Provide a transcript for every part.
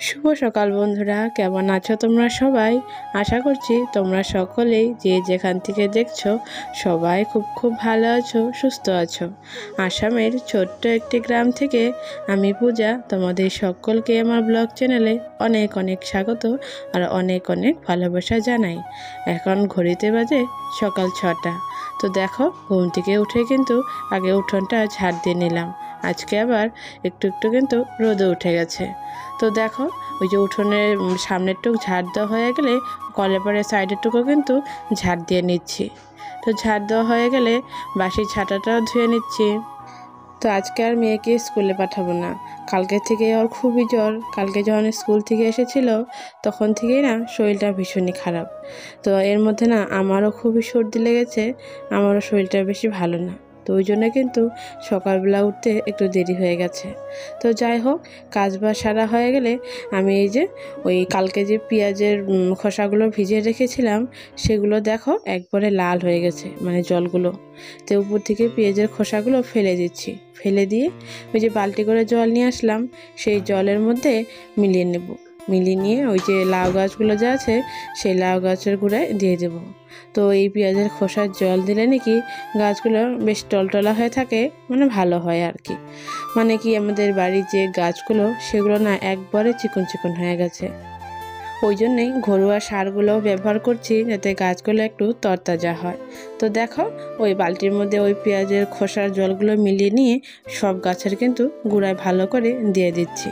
শুভ সকাল বন্ধুরা, কেমন আছো তোমরা সবাই? আশা করছি তোমরা সকলেই যে যেখান থেকে দেখছো সবাই খুব ভালো আছো, সুস্থ আছো। আসামের ছোট্ট একটি গ্রাম থেকে আমি পূজা তোমাদের সকলকে আমার ব্লগ চ্যানেলে অনেক অনেক স্বাগত আর অনেক অনেক ভালোবাসা জানাই। এখন ঘড়িতে বাজে সকাল 6টা। তো দেখো, ঘুম থেকে উঠে কিন্তু আগে উঠোনটা ঝাড় দিয়ে নিলাম। আজকে আবার একটু কিন্তু রোদে উঠে গেছে। তো দেখো, ওই যে উঠোনের সামনেরটুকু ঝাড় দেওয়া হয়ে গেলে কলেপারের সাইডেরটুকু কিন্তু ঝাড় দিয়ে নিচ্ছি। তো ঝাড় দেওয়া হয়ে গেলে বাসি ছাটাটাও ধুয়ে নিচ্ছি। তো আজকে আর মেয়েকে স্কুলে পাঠাবো না। কালকে থেকে ওর খুবই জ্বর। কালকে যখন স্কুল থেকে এসেছিল তখন থেকেই না শরীরটা ভীষণই খারাপ। তো এর মধ্যে না আমারও খুবই সর্দি লেগেছে, আমারও শরীরটা বেশি ভালো না। তো ওই জন্য কিন্তু সকালবেলা উঠতে একটু দেরি হয়ে গেছে। তো যাই হোক, কাজবাজ সারা হয়ে গেলে আমি এই যে ওই কালকে যে পেঁয়াজের খোসাগুলো ভিজিয়ে রেখেছিলাম সেগুলো দেখো একবারে লাল হয়ে গেছে, মানে জলগুলো। তো উপর থেকে পেঁয়াজের খোসাগুলো ফেলে দিচ্ছি। ফেলে দিয়ে ওই যে বালতি করে জল নিয়ে আসলাম, সেই জলের মধ্যে মিলিয়ে নেব। মিলিয়ে নিয়ে ওই যে লাউ গাছগুলো যা আছে সেই লাউ গাছের গোড়ায় দিয়ে দেব। তো এই পেঁয়াজের খোসার জল দিলে নাকি গাছগুলো বেশ টলটলা হয়ে থাকে, মানে ভালো হয় আর কি। মানে কি আমাদের বাড়ির যে গাছগুলো সেগুলো না একবারে চিকন চিকন হয়ে গেছে। ওই জন্যই ঘরোয়া সারগুলো ব্যবহার করছি যাতে গাছগুলো একটু তরতাজা হয়। তো দেখো, ওই বালতির মধ্যে ওই পেঁয়াজের খোসার জলগুলো মিলিয়ে নিয়ে সব গাছের কিন্তু গোড়ায় ভালো করে দিয়ে দিচ্ছি।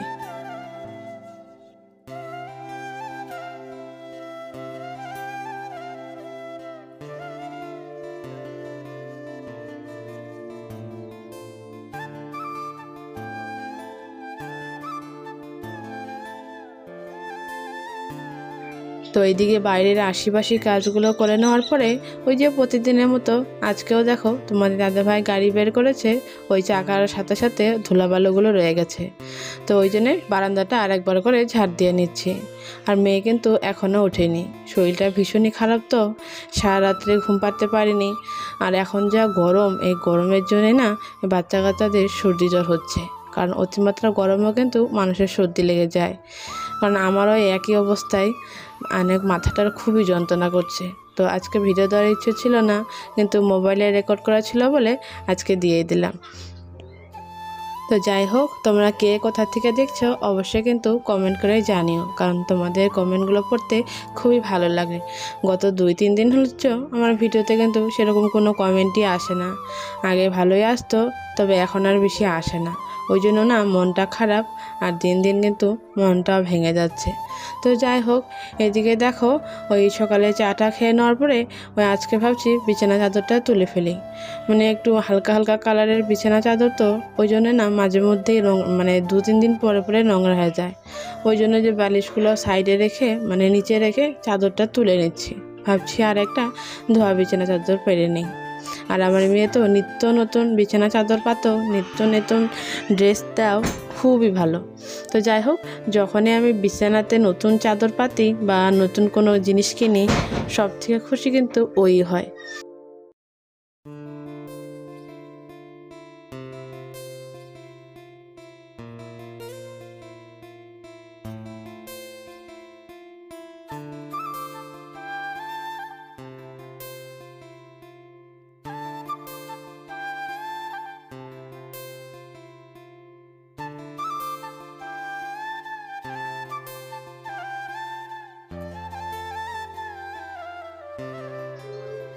তো এইদিকে বাইরের আশিপাশি কাজগুলো করে নেওয়ার পরে ওই যে প্রতিদিনের মতো আজকেও দেখো তোমাদের দাদাভাই গাড়ি বের করেছে, ওই চাকার সাথে সাথে ধুলাবালুগুলো রয়ে গেছে। তো ওই জন্যে বারান্দাটা আরেকবার করে ঝাড় দিয়ে নিচ্ছি। আর মেয়ে কিন্তু এখনও ওঠেনি, শরীরটা ভীষণই খারাপ। তো সারা রাত্রে ঘুম পাড়তে পারিনি। আর এখন যা গরম, এই গরমের জন্যে না বাচ্চা কাচ্চাদের সর্দি জ্বর হচ্ছে। কারণ অতিমাত্রা গরমেও কিন্তু মানুষের সর্দি লেগে যায়। কারণ আমারও একই অবস্থায়, অনেক মাথাটার খুবই যন্ত্রণা করছে। তো আজকে ভিডিও দেওয়ার ইচ্ছে ছিল না, কিন্তু মোবাইলে রেকর্ড করা ছিল বলে আজকে দিয়ে দিলাম। তো যাই হোক, তোমরা কে কোথা থেকে দেখছো অবশ্যই কিন্তু কমেন্ট করে জানিও, কারণ তোমাদের কমেন্টগুলো পড়তে খুবই ভালো লাগে। গত 2-3 দিন হচ্ছে আমার ভিডিওতে কিন্তু সেরকম কোনো কমেন্টই আসে না। আগে ভালোই আসতো, তবে এখন আর বেশি আসে না। ওই জন্য না মনটা খারাপ, আর দিন দিন কিন্তু মনটাও ভেঙে যাচ্ছে। তো যাই হোক, এদিকে দেখো, ওই সকালে চাটা খেয়ে নেওয়ার পরে ওই আজকে ভাবছি বিছানা চাদরটা তুলে ফেলি। মানে একটু হালকা হালকা কালারের বিছানা চাদর, তো ওই জন্য না মাঝে মধ্যেই মানে 2-3 দিন পরে পরে নোংরা হয়ে যায়। ওই জন্য যে বালিশগুলো সাইডে রেখে, মানে নিচে রেখে চাদরটা তুলে নিচ্ছি। ভাবছি আর একটা ধোয়া বিছানা চাদর পেরে নিই। আর আমার মেয়ে তো নিত্য নতুন বিছানা চাদর পাতো, নিত্য নতুন ড্রেস দাও, খুবই ভালো। তো যাই হোক, যখনই আমি বিছানাতে নতুন চাদর পাতি বা নতুন কোনো জিনিস কিনি, সব থেকে খুশি কিন্তু ওই হয়।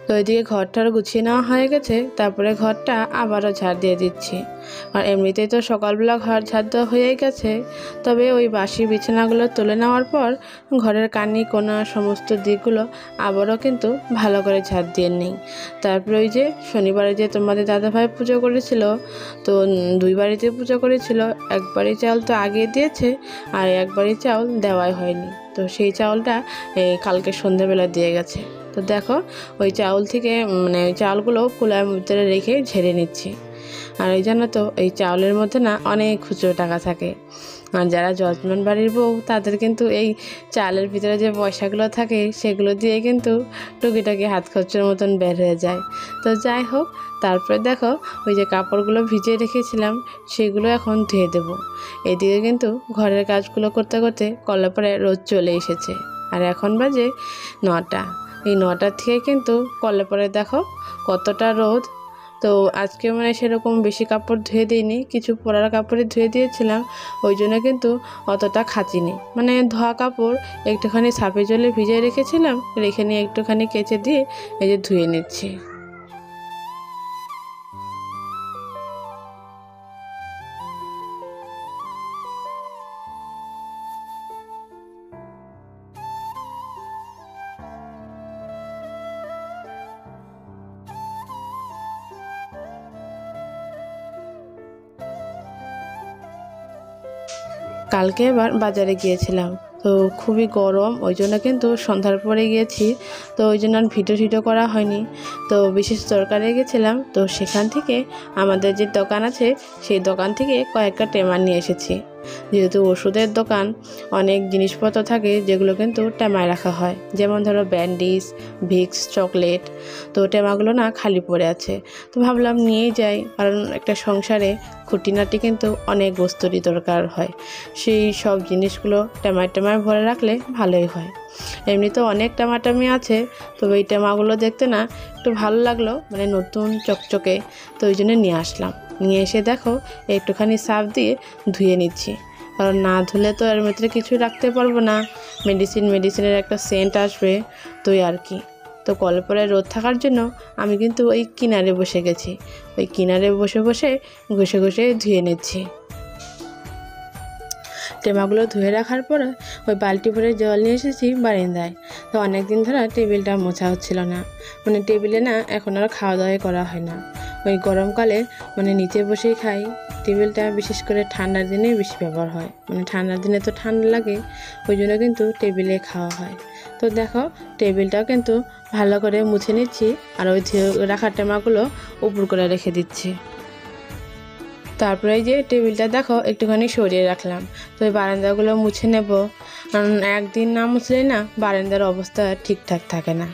তো ওইদিকে ঘরটার গুছিয়ে নেওয়া হয়ে গেছে, তারপরে ঘরটা আবারও ঝাড় দিয়ে দিচ্ছি। আর এমনিতেই তো সকালবেলা ঘর ঝাড় দেওয়া হয়েই গেছে, তবে ওই বাসি বিছানাগুলো তুলে নেওয়ার পর ঘরের কানি কোনা সমস্ত দিকগুলো আবারও কিন্তু ভালো করে ঝাড় দিয়ে নিই। তারপরে ওই যে শনিবারে যে তোমাদের দাদাভাই পুজো করেছিল, তো 2 বাড়িতে পুজো করেছিল। এক বাড়ি চাউল তো আগে দিয়েছে, আর এক বাড়ি চাউল দেওয়াই হয়নি। তো সেই চাউলটা কালকে সন্ধ্যাবেলা দিয়ে গেছে। তো দেখো, ওই চাউল থেকে মানে ওই চাউলগুলো কুলার ভিতরে রেখে ঝেড়ে নিচ্ছি। আর এই জানো তো এই চাউলের মধ্যে না অনেক খুচরো টাকা থাকে। আর যারা যজমান বাড়ির বউ তাদের কিন্তু এই চালের ভিতরে যে পয়সাগুলো থাকে সেগুলো দিয়ে কিন্তু টুকিটাকি হাত খরচের মতন বের হয়ে যায়। তো যাই হোক, তারপরে দেখো ওই যে কাপড়গুলো ভিজিয়ে রেখেছিলাম সেগুলো এখন ধুয়ে দেবো। এদিকে কিন্তু ঘরের কাজগুলো করতে করতে কলাপাড়ায় রোদ চলে এসেছে। আর এখন বাজে 9টা। এই 9টার থেকে কিন্তু কলাপাড়ায় দেখো কতটা রোদ। তো আজকে মানে সেরকম বেশি কাপড় ধুয়ে দিইনি, কিছু পরার কাপড়ে ধুয়ে দিয়েছিলাম, ওই জন্য কিন্তু অতটা খাচিনি। মানে ধোয়া কাপড় একটুখানি ছাপে জলে ভিজিয়ে রেখেছিলাম, রেখে নিয়ে একটুখানি কেচে দিয়ে এই যে ধুয়ে নিচ্ছি। কালকে এবার বাজারে গিয়েছিলাম, তো খুবই গরম, ওই জন্য কিন্তু সন্ধ্যার পরে গিয়েছি, তো ওই জন্য আর ভিডিও করা হয়নি। তো বিশেষ দরকারে গেছিলাম, তো সেখান থেকে আমাদের যে দোকান আছে সেই দোকান থেকে কয়েকটা টেমা নিয়ে এসেছি। যেহেতু ওষুধের দোকান, অনেক জিনিসপত্র থাকে যেগুলো কিন্তু টেমায় রাখা হয়, যেমন ধরো ব্যান্ডিজ, ভিক্স, চকলেট। তো টেমাগুলো না খালি পড়ে আছে, তো ভাবলাম নিয়েই যাই, কারণ একটা সংসারে খুঁটিনাটি কিন্তু অনেক বস্তুরই দরকার হয়, সেই সব জিনিসগুলো টেমায় ভরে রাখলে ভালোই হয়। এমনিতেও অনেক টেমাটামি আছে, তবে এই টেমাগুলো দেখতে না একটু ভালো লাগলো, মানে নতুন চকচকে, তো ওই জন্য নিয়ে আসলাম। নিয়ে এসে দেখো একটুখানি সার্ফ দিয়ে ধুয়ে নিচ্ছি, কারণ না ধুলে তো এর মধ্যে কিছু রাখতে পারবো না, মেডিসিনের একটা সেন্ট আসবে, তো আর কি। তো কলপরে রোদ থাকার জন্য আমি কিন্তু ওই কিনারে বসে গেছি, ওই কিনারে বসে বসে ঘষে ঘষে ধুয়ে নিচ্ছি। টেমাগুলো ধুয়ে রাখার পরে ওই বালতি ভরে জল নিয়ে এসেছি বারান্দায়। তো অনেক দিন ধরে টেবিলটা মোছা হচ্ছিল না, মানে টেবিলে না এখন আর খাওয়া দাওয়াই করা হয় না, ওই গরমকালে মানে নিচে বসেই খাই। টেবিলটা বিশেষ করে ঠান্ডার দিনে বেশি ব্যবহার হয়, মানে ঠান্ডার দিনে তো ঠান্ডা লাগে, ওই জন্য কিন্তু টেবিলে খাওয়া হয়। তো দেখো টেবিলটাও কিন্তু ভালো করে মুছে নিচ্ছি, আর ওই ধুয়ে রাখার টেমাগুলো উপর করে রেখে দিচ্ছি। তারপরে এই যে টেবিলটা দেখো একটুখানি সরিয়ে রাখলাম, তো এই বারান্দাগুলো মুছে নেব, কারণ একদিন না মুছলেই না বারান্দার অবস্থা ঠিকঠাক থাকে না।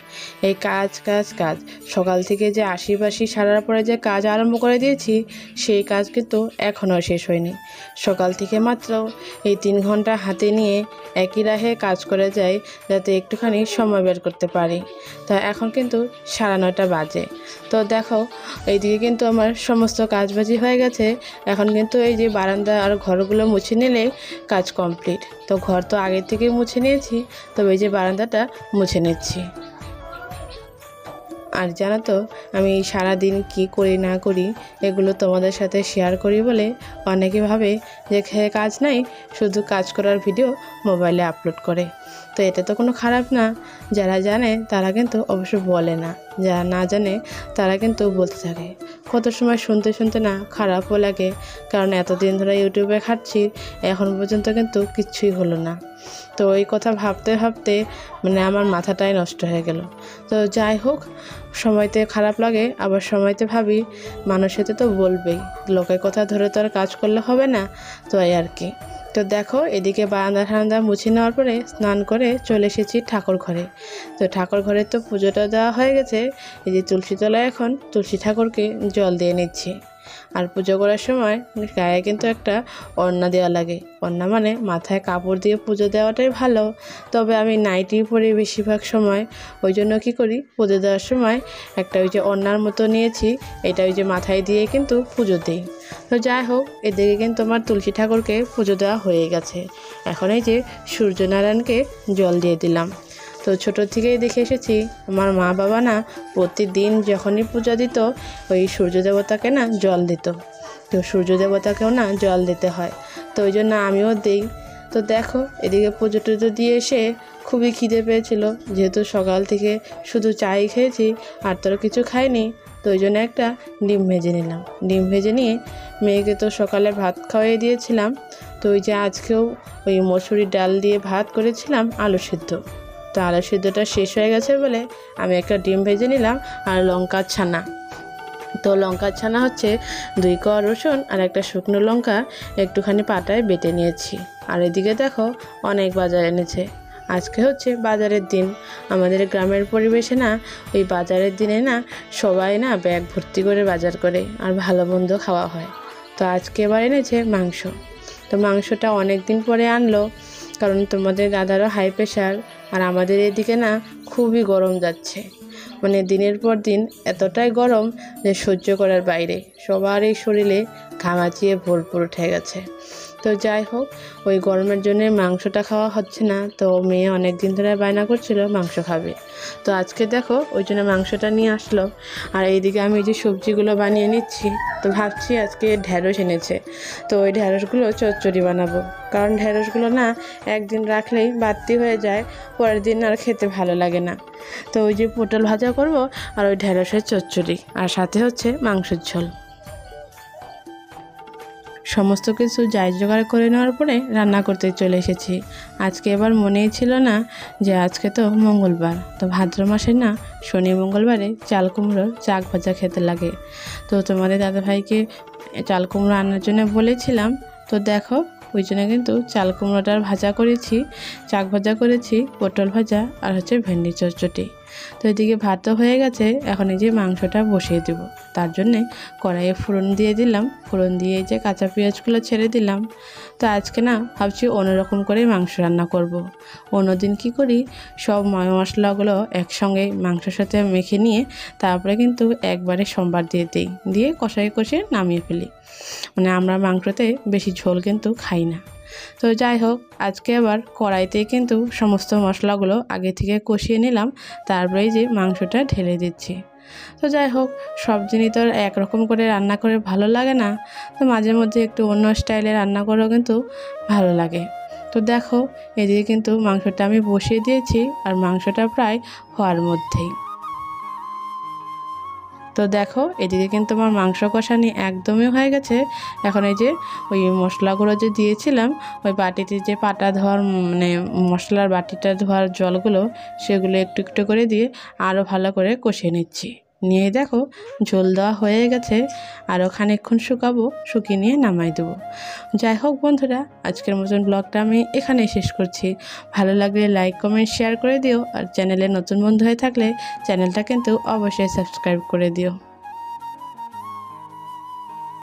এই কাজ কাজ কাজ সকাল থেকে যে আশিপাশি সারার পরে যে কাজ আরম্ভ করে দিয়েছি, সেই কাজ কিন্তু এখনও শেষ হয়নি। সকাল থেকে মাত্র এই 3 ঘন্টা হাতে নিয়ে একই রাহে কাজ করে যাই, যাতে একটুখানি সময় বের করতে পারি। তা এখন কিন্তু 9:30 বাজে। তো দেখো এইদিকে কিন্তু আমার সমস্ত কাজবাজি হয়ে গেছে, এখন কিন্তু এই যে বারান্দা আর ঘরগুলো মুছে নিলে কাজ কমপ্লিট। তো ঘর তো আগে থেকে মুছে নিয়েছি, তবে এই যে বারান্দাটা মুছে নিচ্ছি। আর জানো তো আমি সারাদিন কি করি না করি এগুলো তোমাদের সাথে শেয়ার করি বলে অনেকে ভাবে যে খেয়ে কাজ নাই, শুধু কাজ করার ভিডিও মোবাইলে আপলোড করে। তো এটা তো কোনো খারাপ না, যারা জানে তারা কিন্তু অবশ্য বলে না, যারা না জানে তারা কিন্তু বলতে থাকে। কত সময় শুনতে শুনতে না খারাপও লাগে, কারণ এতদিন ধরে ইউটিউবে খাটছি, এখন পর্যন্ত কিন্তু কিচ্ছুই হলো না। তো এই কথা ভাবতে ভাবতে মানে আমার মাথাটাই নষ্ট হয়ে গেল। তো যাই হোক, সময়তে খারাপ লাগে, আবার সময়তে ভাবি মানুষেতে তো বলবেই, লোকের কথা ধরে তো আর কাজ করলে হবে না, তো এই আর কি। তো দেখো এদিকে বারান্দা মুছে নেওয়ার পরে স্নান করে চলে এসেছি ঠাকুর ঘরে। তো ঠাকুর ঘরে তো পুজোটা দেওয়া হয়ে গেছে, এই যে তুলসী তলায় এখন তুলসী ঠাকুরকে জল দিয়ে নিচ্ছি। আর পুজো করার সময় গায়ে কিন্তু একটা ওড়না দেওয়া লাগে, ওড়না মানে মাথায় কাপড় দিয়ে পুজো দেওয়াটাই ভালো, তবে আমি নাইটি পরি বেশিরভাগ সময়, ওই জন্য কী করি পুজো দেওয়ার সময় একটা ওই যে ওড়নার মতো নিয়েছি, এটা ওই যে মাথায় দিয়ে কিন্তু পুজো দিই। তো যাই হোক, এদিকে কিন্তু আমার তুলসী ঠাকুরকে পুজো দেওয়া হয়ে গেছে, এখন এই যে সূর্যনারায়ণকে জল দিয়ে দিলাম। তো ছোটো থেকেই দেখে এসেছি আমার মা বাবা না প্রতিদিন যখনই পূজা দিত ওই সূর্য দেবতাকে না জল দিত, তো সূর্য দেবতাকেও না জল দিতে হয়, তো ওই জন্য আমিও দিই। তো দেখো এদিকে পুজো টুজো দিয়ে এসে খুবই খিদে পেয়েছিল, যেহেতু সকাল থেকে শুধু চাই খেয়েছি আর তো কিছু খাইনি, তো ওই জন্য একটা ডিম ভেজে নিলাম। ডিম ভেজে নিয়ে মেয়েকে তো সকালে ভাত খাওয়াই দিয়েছিলাম, তো ওই যে আজকেও ওই মসুরি ডাল দিয়ে ভাত করেছিলাম আলু সিদ্ধ, তো আলু সিদ্ধটা শেষ হয়ে গেছে বলে আমি একটা ডিম ভেজে নিলাম আর লঙ্কা ছানা। তো লঙ্কার ছানা হচ্ছে 2 কোয়া রসুন আর একটা শুকনো লঙ্কা একটুখানি পাটায় বেটে নিয়েছি। আর এদিকে দেখো অনেক বাজার এনেছে। আজকে হচ্ছে বাজারের দিন। আমাদের গ্রামের পরিবেশে না ওই বাজারের দিনে না সবাই না ব্যাগ ভর্তি করে বাজার করে আর ভালো মন্দ খাওয়া হয়। তো আজকে এবার এনেছে মাংস। তো মাংসটা অনেক দিন পরে আনলো, কারণ তোমাদের দাদারও হাই প্রেশার আর আমাদের এদিকে না খুবই গরম যাচ্ছে। মানে দিনের পর দিন এতটাই গরম যে সহ্য করার বাইরে, সবারই শরীরে ঘামাচিয়ে ভরপুর উঠে গেছে। তো যাই হোক, ওই গরমের জন্য মাংসটা খাওয়া হচ্ছে না। তো মেয়ে অনেক দিন ধরে বায়না করছিল মাংস খাবে। তো আজকে দেখো ওই জন্য মাংসটা নিয়ে আসলো। আর এইদিকে আমি যে সবজিগুলো বানিয়ে নিচ্ছি। তো ভাবছি আজকে ঢ্যাঁড়স এনেছে, তো ওই ঢ্যাঁড়সগুলো চচ্চড়ি বানাবো। কারণ ঢ্যাঁড়সগুলো না একদিন রাখলেই বাড়তি হয়ে যায়, পরের দিন আর খেতে ভালো লাগে না। তো ওই যে পটল ভাজা করব আর ওই ঢ্যাঁড়সের চচ্চড়ি, আর সাথে হচ্ছে মাংসের ঝোল। সমস্ত কিছু জোগাড় করে নেওয়ার পরে রান্না করতে চলে এসেছি। আজকে এবার মনেই ছিল না যে আজকে তো মঙ্গলবার, তো ভাদ্র মাসে না শনি মঙ্গলবারে চাল কুমড়োর চাক ভাজা খেতে লাগে। তো তোমাদের দাদাভাইকে চাল কুমড়ো আনার জন্য বলেছিলাম। তো দেখো ওই জন্য কিন্তু চাল কুমড়োটার ভাজা করেছি, চাক ভাজা করেছি, পটল ভাজা আর হচ্ছে ভেন্ডি চচ্চড়ি। তো এদিকে ভাতও হয়ে গেছে, এখন এই যে মাংসটা বসিয়ে দেব। তার জন্যে কড়াইয়ে ফোড়ন দিয়ে দিলাম, ফোড়ন দিয়ে যে কাঁচা পেঁয়াজগুলো ছেড়ে দিলাম। তো আজকে না ভাবছি অন্যরকম করে মাংস রান্না করব। অন্যদিন কি করি, সব মশলাগুলো একসঙ্গে মাংসের সাথে মেখে নিয়ে তারপরে কিন্তু একবারে সম্বার দিয়ে দিই, দিয়ে কষিয়ে নামিয়ে ফেলি। মানে আমরা মাংসতে বেশি ঝোল কিন্তু খাই না। তো যাই হোক, আজকে আবার কড়াইতেই কিন্তু সমস্ত মশলাগুলো আগে থেকে কষিয়ে নিলাম, তারপরেই যে মাংসটা ঢেলে দিচ্ছি। তো যাই হোক, সব জিনিস তো একরকম করে রান্না করে ভালো লাগে না, তো মাঝে মধ্যে একটু অন্য স্টাইলে রান্না করেও কিন্তু ভালো লাগে। তো দেখো এদিকে কিন্তু মাংসটা আমি বসিয়ে দিয়েছি, আর মাংসটা প্রায় হওয়ার মধ্যেই। তো দেখো এদিকে কিন্তু আমার মাংস কষানি একদমই হয়ে গেছে। এখন এই যে ওই মশলাগুলো যে দিয়েছিলাম, ওই বাটিতে যে পাটা ধোয়ার মানে মশলার বাটিটা ধোয়ার জলগুলো, সেগুলো একটু একটু করে দিয়ে আরও ভালো করে কষিয়ে নিচ্ছি। নিয়ে দেখো ঝোল দেওয়া হয়ে গেছে, আরও খানিকক্ষণ শুকাবো, শুকিয়ে নিয়ে নামাই দেবো। যাই হোক বন্ধুরা, আজকের মতন ব্লগটা আমি এখানেই শেষ করছি। ভালো লাগলে লাইক কমেন্ট শেয়ার করে দিও, আর চ্যানেলে নতুন বন্ধু হয়ে থাকলে চ্যানেলটা কিন্তু অবশ্যই সাবস্ক্রাইব করে দিও।